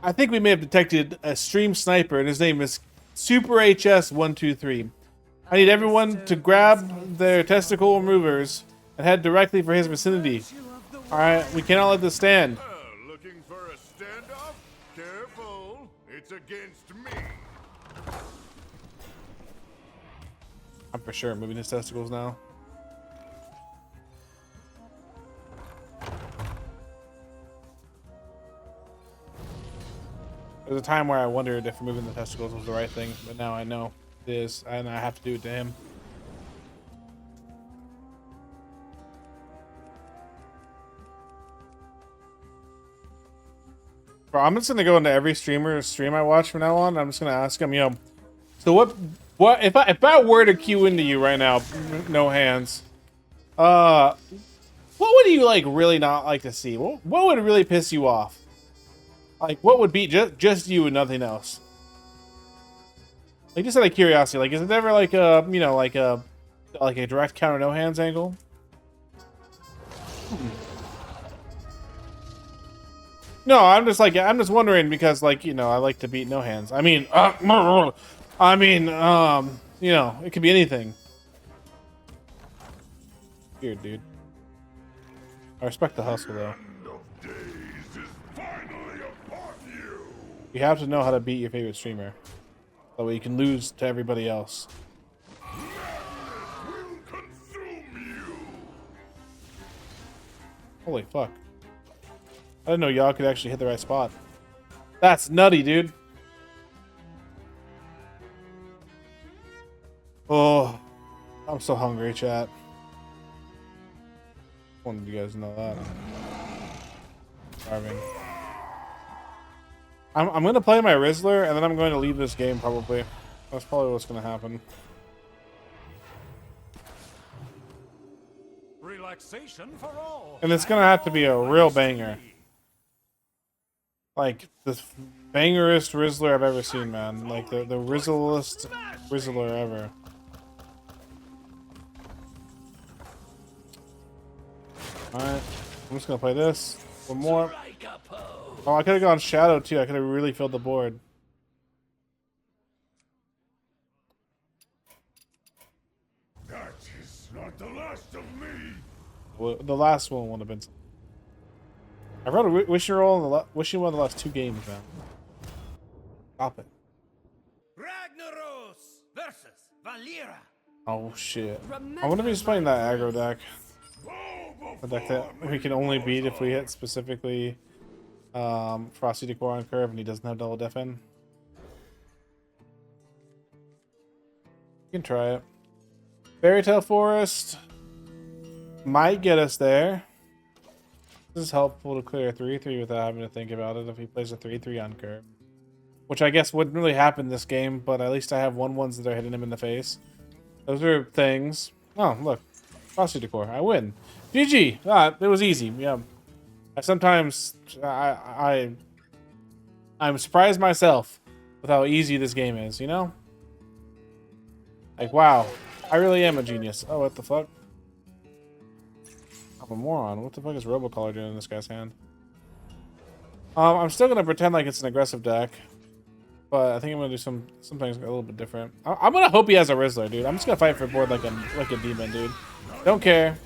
I think we may have detected a stream sniper, and his name is Super HS123. I need everyone to grab their testicle removers and head directly for his vicinity. Alright, we cannot let this stand. Looking for a standoff? Careful, it's against me. I'm for sure moving his testicles now. There was a time where I wondered if removing the testicles was the right thing, but now I know it is, and I have to do it to him. Bro, I'm just gonna go into every streamer's stream I watch from now on. I'm just gonna ask him, so what if I were to queue into you right now, no hands, what would you like really not like to see? What would really piss you off? Like, what would be just you and nothing else? Like, just out of curiosity, like, is it ever like a like a direct counter no hands angle? No, I'm just wondering because, like, I like to beat no hands. I mean, it could be anything. Weird, dude. I respect the hustle, though. You have to know how to beat your favorite streamer. That way you can lose to everybody else. Holy fuck. I didn't know y'all could actually hit the right spot. That's nutty, dude. Oh, I'm so hungry, chat. Wanted you guys to know that. Starving. I'm gonna play my Rizzler, and then I'm going to leave this game, probably. That's probably what's gonna happen. Relaxation for all. And it's gonna have to be a real banger. Like, the bangerest Rizzler I've ever seen, man. Like, the Rizzlest Rizzler ever. Alright, I'm just gonna play this. One more. Oh, I could have gone Shadow, too. I could have really filled the board. That is not the last of me. Well, the last one would have been... I wrote a wishing roll wishing one of the last 2 games, man. Stop it. Ragnaros versus Valera. Oh, shit. I wonder if he's playing that aggro deck. A deck that we can only beat if we hit specifically Frosty Decor on curve and he doesn't have double def in. You can try it. Fairy Tale Forest might get us there. This is helpful to clear a 3/3 without having to think about it if he plays a 3/3 on curve. Which I guess wouldn't really happen this game, but at least I have 1/1s that are hitting him in the face. Those are things. Oh, look. Frosty Decor. I win. GG. Ah, it was easy. Yeah. I'm surprised myself with how easy this game is, Like, wow. I really am a genius. Oh, what the fuck? I'm a moron. What the fuck is Robocaller doing in this guy's hand? I'm still gonna pretend like it's an aggressive deck, but I think I'm gonna do some things a little bit different. I'm gonna hope he has a Rizzler, dude. I'm just gonna fight for board like a demon, dude. Don't care.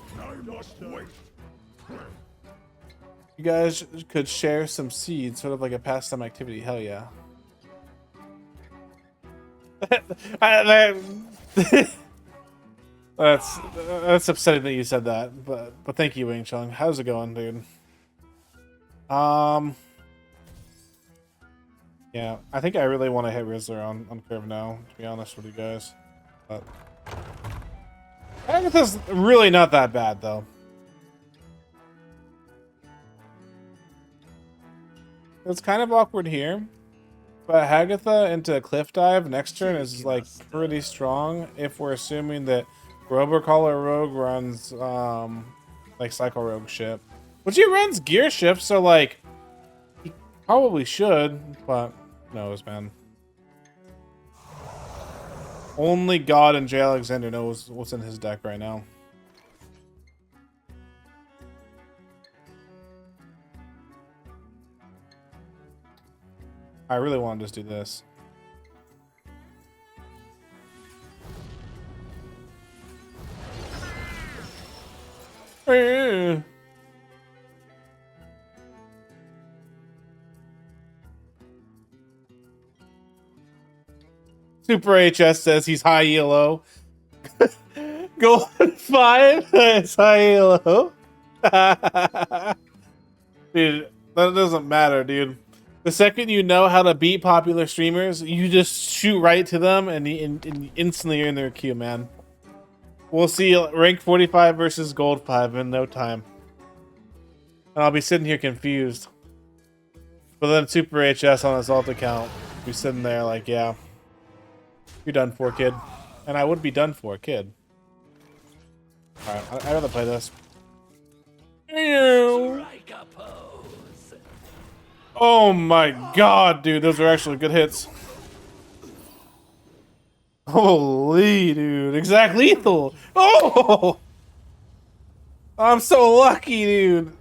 You guys could share some seeds, sort of like a pastime activity. Hell yeah. That's upsetting that you said that, but thank you, Wing Chun. How's it going, dude? Yeah, I think I really want to hit Rizzler on curve now, to be honest with you guys. But Agatha's really not that bad, though. It's kind of awkward here, but Hagatha into Cliff Dive next turn is like pretty strong if we're assuming that Robocaller Rogue runs like Cycle Rogue ship, which he runs Gear Shift, so like he probably should, but who knows, man. Only God and J. Alexander knows what's in his deck right now. I really want to just do this. Super HS says he's high ELO. Golden 5 is high ELO. Dude, that doesn't matter, dude. The second you know how to beat popular streamers, you just shoot right to them and instantly you're in their queue, man. We'll see rank 45 versus gold 5 in no time. And I'll be sitting here confused. But then Super HS on his alt account, be sitting there like, yeah, you're done for, kid. And I would be done for, kid. Alright, I'd rather play this. Oh my god, dude, those are actually good hits. Holy, dude. Exact lethal. Oh! I'm so lucky, dude.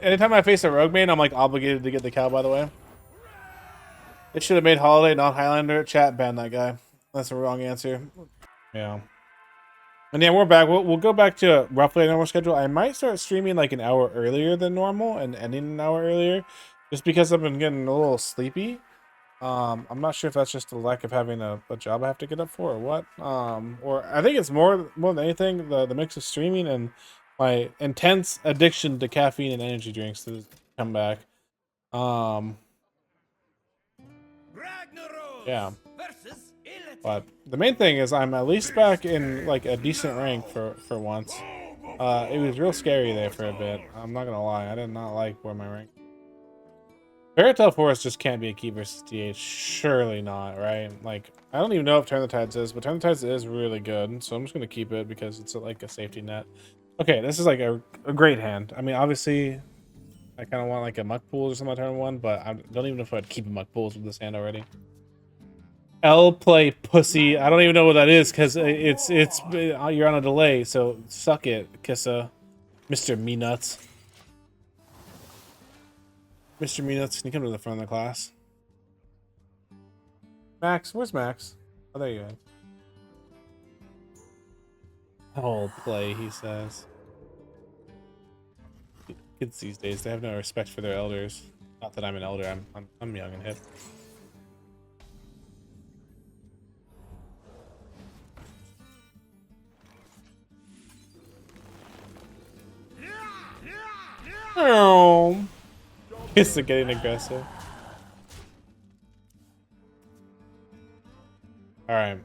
Anytime I face a rogue main, I'm like obligated to get the cow, by the way. It should have made Holiday, not Highlander. Chat, ban that guy. That's the wrong answer. Yeah. And yeah, we're back. We'll go back to roughly a normal schedule. I might start streaming like an hour earlier than normal and ending an hour earlier. Just because I've been getting a little sleepy. I'm not sure if that's just a lack of having a job I have to get up for or what. Or I think it's more than anything the mix of streaming and my intense addiction to caffeine and energy drinks to come back. Yeah. But the main thing is I'm at least back in like a decent rank for once. It was real scary there for a bit. I'm not gonna lie. I did not like where my rank. Fairytale Forest just can't be a key versus DH. Surely not, right? Like, I don't even know if Turn the Tides is, but Turn the Tides is really good. So I'm just going to keep it because it's like a safety net. Okay, this is like a great hand. I mean, obviously, I kind of want like a Muck Pools or something on turn 1, but I don't even know if I'd keep a Muck Pools with this hand already. L play pussy. I don't even know what that is because it's you're on a delay, so suck it, Kissa. Mr. Me Nuts. Mr. Meanuts, can you come to the front of the class? Max, where's Max? Oh, there you are. Oh, play, he says. Kids these days, they have no respect for their elders. Not that I'm an elder, I'm young and hip. Oh. It's getting aggressive. Alright.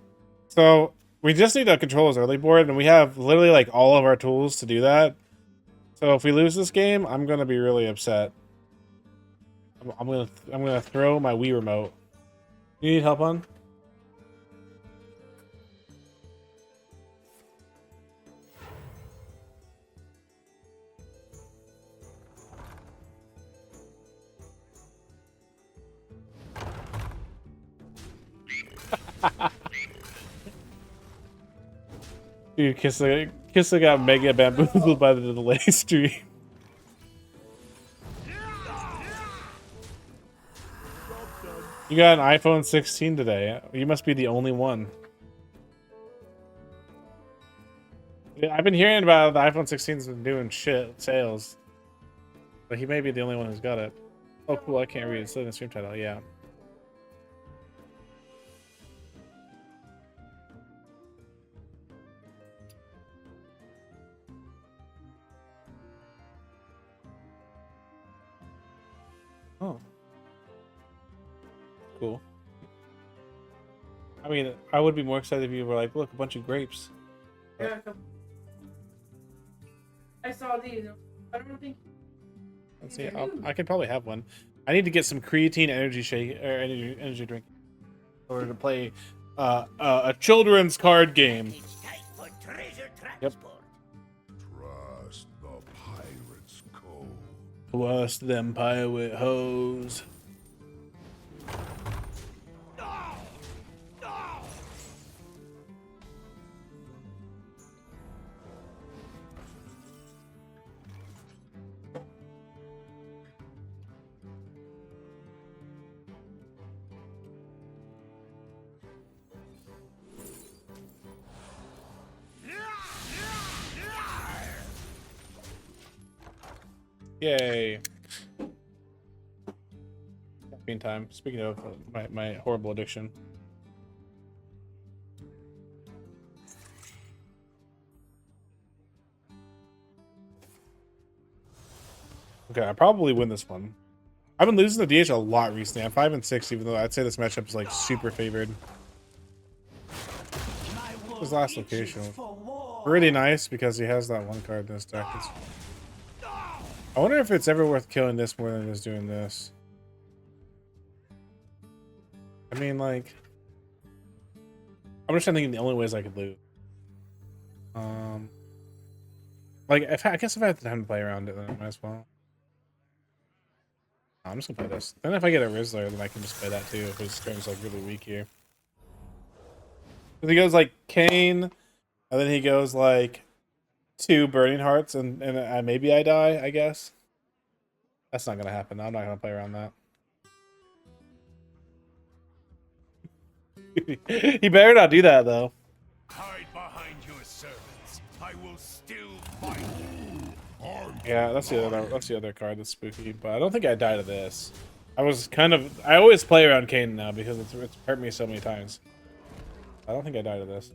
So, we just need to control his early board, and we have literally like all of our tools to do that. So if we lose this game, I'm gonna be really upset. I'm gonna throw my Wii remote. You need help on? Dude, Kissa got mega bamboozled by the delay stream. You got an iPhone 16 today. You must be the only one. Yeah, I've been hearing about the iPhone 16's been doing shit sales. But he may be the only one who's got it. Oh, cool. I can't read it. It's in the stream title. Yeah. Oh. Cool. I mean, I would be more excited if you were like, look, a bunch of grapes. Yeah, I saw these. I don't think. Let's see. I could probably have one. I need to get some creatine energy shake or energy drink in order to play a children's card game. It's time for treasure Yep. transport. Trust the pirate's code. Plus them pirate hoes. No! No! Yay. Caffeine time. Speaking of my horrible addiction. Okay, I probably win this one. I've been losing the DH a lot recently. I'm 5 and 6, even though I'd say this matchup is like super favored. His last location. Really nice because he has that one card in his deck. I wonder if it's ever worth killing this more than it is doing this. I mean, like, I'm just trying to think of the only ways I could lose. Like, I guess if I have the time to play around it, then I might as well. I'm just gonna play this. Then if I get a Rizzler, then I can just play that too. If his turn's like really weak here. Because he goes like Kane, and then he goes like 2 Burning Hearts, and maybe I die, I guess. That's not gonna happen. I'm not gonna play around that. He better not do that though. Hide behind your servants. I will still fight. Yeah, that's the other card that's spooky, but I don't think I die to this. I always play around Kane now because it's hurt me so many times. I don't think I die to this.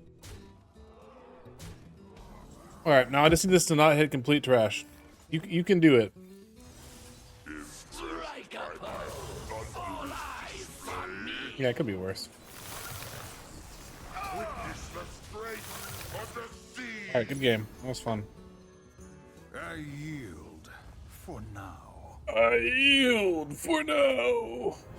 Alright, now I just need this to not hit complete trash. You can do it. Yeah, it could be worse. Witness the strength of the sea. Alright, good game. That was fun. I yield for now. I yield for now.